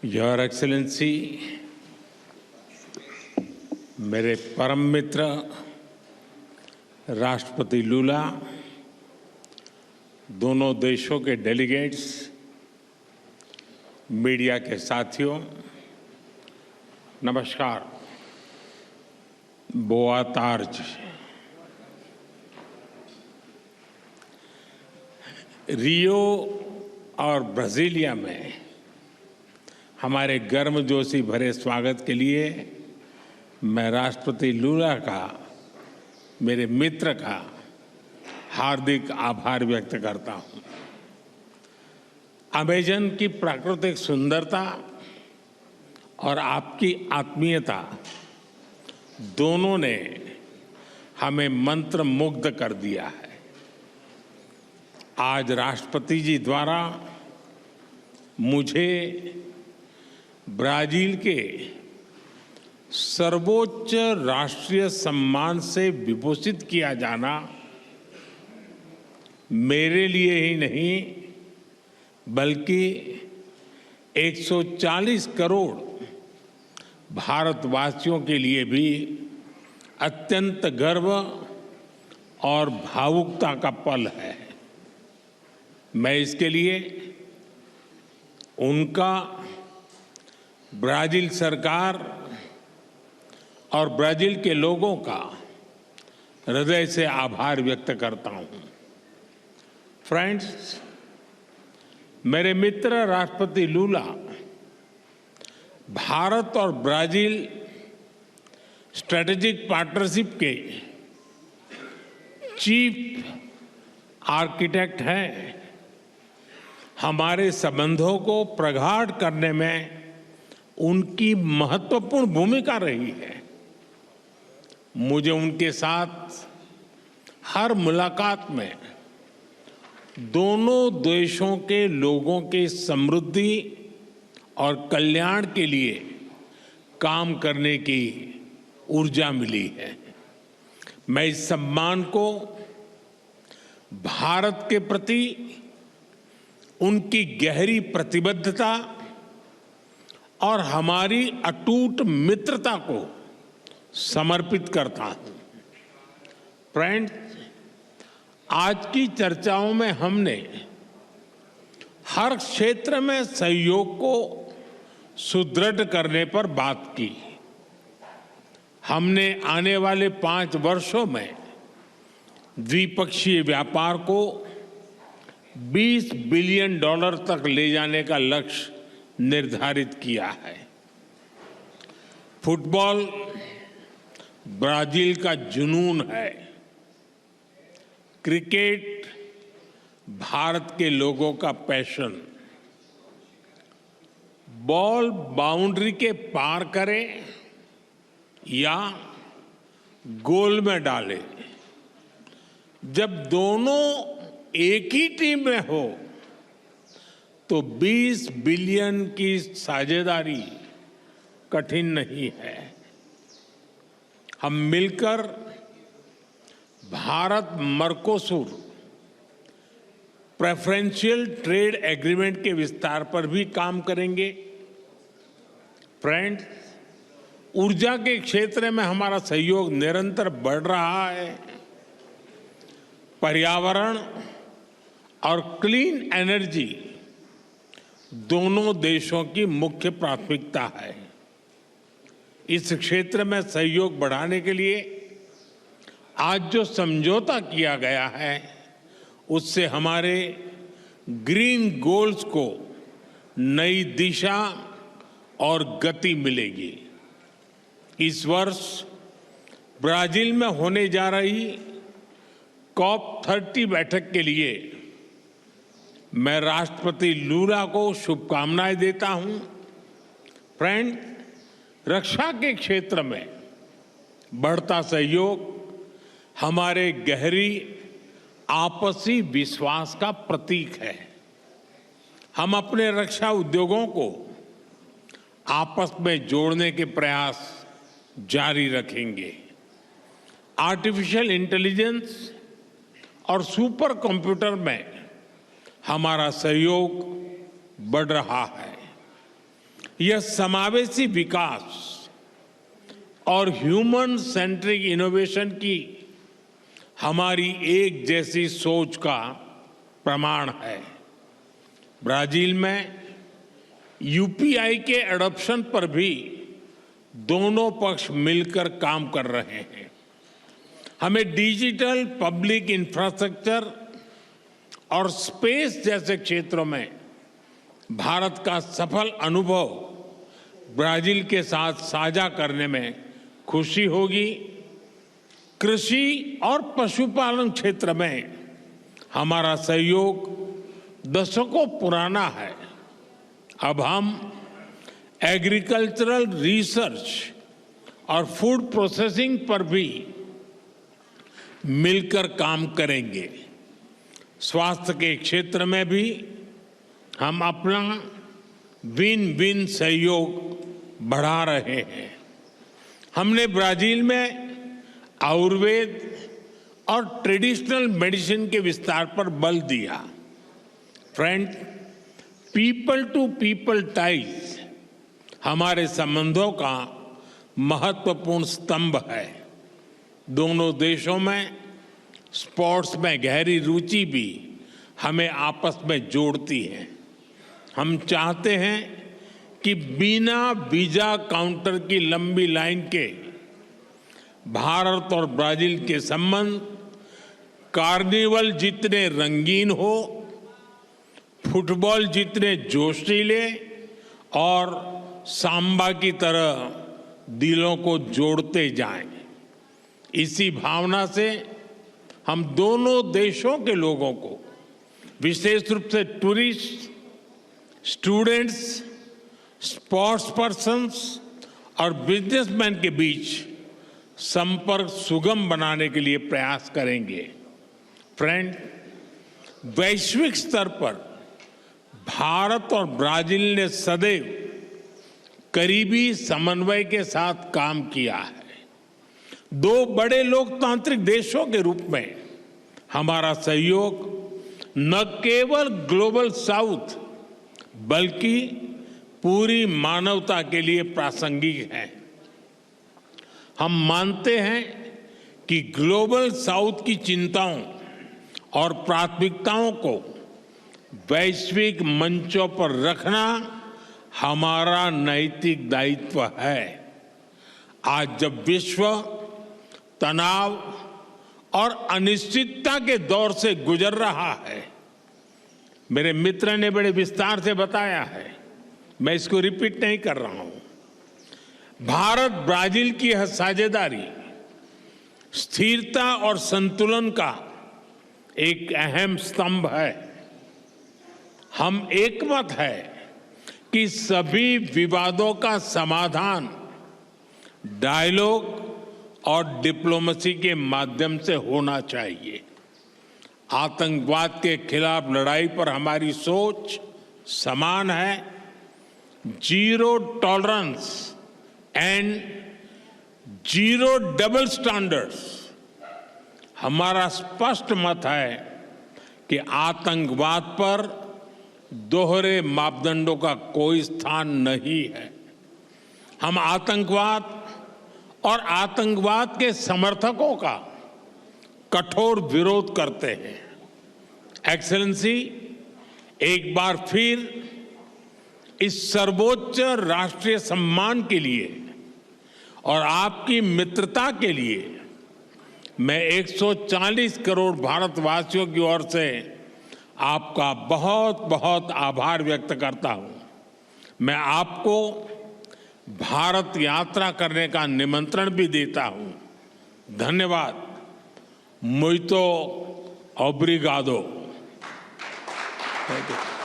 Your excellency, मेरे परम मित्र राष्ट्रपति लूला, दोनों देशों के डेलीगेट्स, मीडिया के साथियों, नमस्कार। बोआ तार्ज। रियो और ब्राजीलिया में हमारे गर्मजोशी भरे स्वागत के लिए मैं राष्ट्रपति लूला का, मेरे मित्र का हार्दिक आभार व्यक्त करता हूं। अमेजन की प्राकृतिक सुंदरता और आपकी आत्मीयता दोनों ने हमें मंत्रमुग्ध कर दिया है। आज राष्ट्रपति जी द्वारा मुझे ब्राजील के सर्वोच्च राष्ट्रीय सम्मान से विभूषित किया जाना मेरे लिए ही नहीं बल्कि 140 करोड़ भारतवासियों के लिए भी अत्यंत गर्व और भावुकता का पल है। मैं इसके लिए उनका, ब्राजील सरकार और ब्राजील के लोगों का हृदय से आभार व्यक्त करता हूं। फ्रेंड्स, मेरे मित्र राष्ट्रपति लूला भारत और ब्राजील स्ट्रेटेजिक पार्टनरशिप के चीफ आर्किटेक्ट हैं। हमारे संबंधों को प्रगाढ़ करने में उनकी महत्वपूर्ण भूमिका रही है। मुझे उनके साथ हर मुलाकात में दोनों देशों के लोगों की समृद्धि और कल्याण के लिए काम करने की ऊर्जा मिली है। मैं इस सम्मान को भारत के प्रति उनकी गहरी प्रतिबद्धता और हमारी अटूट मित्रता को समर्पित करता हूं। फ्रेंड्स, आज की चर्चाओं में हमने हर क्षेत्र में सहयोग को सुदृढ़ करने पर बात की। हमने आने वाले 5 वर्षों में द्विपक्षीय व्यापार को $20 बिलियन तक ले जाने का लक्ष्य निर्धारित किया है। फुटबॉल ब्राजील का जुनून है। क्रिकेट भारत के लोगों का पैशन। बॉल बाउंड्री के पार करे या गोल में डाले, जब दोनों एक ही टीम में हो तो 20 बिलियन की साझेदारी कठिन नहीं है। हम मिलकर Bharat Mercosur preferential trade agreement के विस्तार पर भी काम करेंगे। फ्रेंड्स, ऊर्जा के क्षेत्र में हमारा सहयोग निरंतर बढ़ रहा है। पर्यावरण और क्लीन एनर्जी दोनों देशों की मुख्य प्राथमिकता है। इस क्षेत्र में सहयोग बढ़ाने के लिए आज जो समझौता किया गया है उससे हमारे ग्रीन गोल्स को नई दिशा और गति मिलेगी। इस वर्ष ब्राजील में होने जा रही COP30 बैठक के लिए मैं राष्ट्रपति लूला को शुभकामनाएं देता हूं। फ्रेंड, रक्षा के क्षेत्र में बढ़ता सहयोग हमारे गहरी आपसी विश्वास का प्रतीक है। हम अपने रक्षा उद्योगों को आपस में जोड़ने के प्रयास जारी रखेंगे। आर्टिफिशियल इंटेलिजेंस और सुपर कंप्यूटर में हमारा सहयोग बढ़ रहा है। यह समावेशी विकास और ह्यूमन सेंट्रिक इनोवेशन की हमारी एक जैसी सोच का प्रमाण है। ब्राजील में यूपीआई के एडॉप्शन पर भी दोनों पक्ष मिलकर काम कर रहे हैं। हमें डिजिटल पब्लिक इंफ्रास्ट्रक्चर और स्पेस जैसे क्षेत्रों में भारत का सफल अनुभव ब्राजील के साथ साझा करने में खुशी होगी। कृषि और पशुपालन क्षेत्र में हमारा सहयोग दशकों पुराना है। अब हम एग्रीकल्चरल रिसर्च और फूड प्रोसेसिंग पर भी मिलकर काम करेंगे। स्वास्थ्य के क्षेत्र में भी हम अपना विन विन सहयोग बढ़ा रहे हैं। हमने ब्राजील में आयुर्वेद और ट्रेडिशनल मेडिसिन के विस्तार पर बल दिया। Friend, people to people ties हमारे संबंधों का महत्वपूर्ण स्तंभ है। दोनों देशों में स्पोर्ट्स में गहरी रुचि भी हमें आपस में जोड़ती है। हम चाहते हैं कि बिना वीजा काउंटर की लंबी लाइन के भारत और ब्राजील के संबंध कार्निवल जितने रंगीन हो, फुटबॉल जितने जोशीले और सांबा की तरह दिलों को जोड़ते जाएं। इसी भावना से हम दोनों देशों के लोगों को, विशेष रूप से टूरिस्ट, स्टूडेंट्स, स्पोर्ट्स पर्सन्स और बिजनेसमैन के बीच संपर्क सुगम बनाने के लिए प्रयास करेंगे। फ्रेंड, वैश्विक स्तर पर भारत और ब्राजील ने सदैव करीबी समन्वय के साथ काम किया है। दो बड़े लोकतांत्रिक देशों के रूप में हमारा सहयोग न केवल ग्लोबल साउथ बल्कि पूरी मानवता के लिए प्रासंगिक है। हम मानते हैं कि ग्लोबल साउथ की चिंताओं और प्राथमिकताओं को वैश्विक मंचों पर रखना हमारा नैतिक दायित्व है। आज जब विश्व तनाव और अनिश्चितता के दौर से गुजर रहा है, मेरे मित्र ने बड़े विस्तार से बताया है, मैं इसको रिपीट नहीं कर रहा हूं। भारत ब्राजील की यह साझेदारी स्थिरता और संतुलन का एक अहम स्तंभ है। हम एकमत है कि सभी विवादों का समाधान डायलॉग और डिप्लोमेसी के माध्यम से होना चाहिए। आतंकवाद के खिलाफ लड़ाई पर हमारी सोच समान है। Zero tolerance and zero double standards. हमारा स्पष्ट मत है कि आतंकवाद पर दोहरे मापदंडों का कोई स्थान नहीं है। हम आतंकवाद और आतंकवाद के समर्थकों का कठोर विरोध करते हैं। एक्सेलेंसी, एक बार फिर इस सर्वोच्च राष्ट्रीय सम्मान के लिए और आपकी मित्रता के लिए मैं 140 करोड़ भारतवासियों की ओर से आपका बहुत बहुत आभार व्यक्त करता हूं। मैं आपको भारत यात्रा करने का निमंत्रण भी देता हूं। धन्यवाद। मुइतो ओब्रिगादो। Thank you.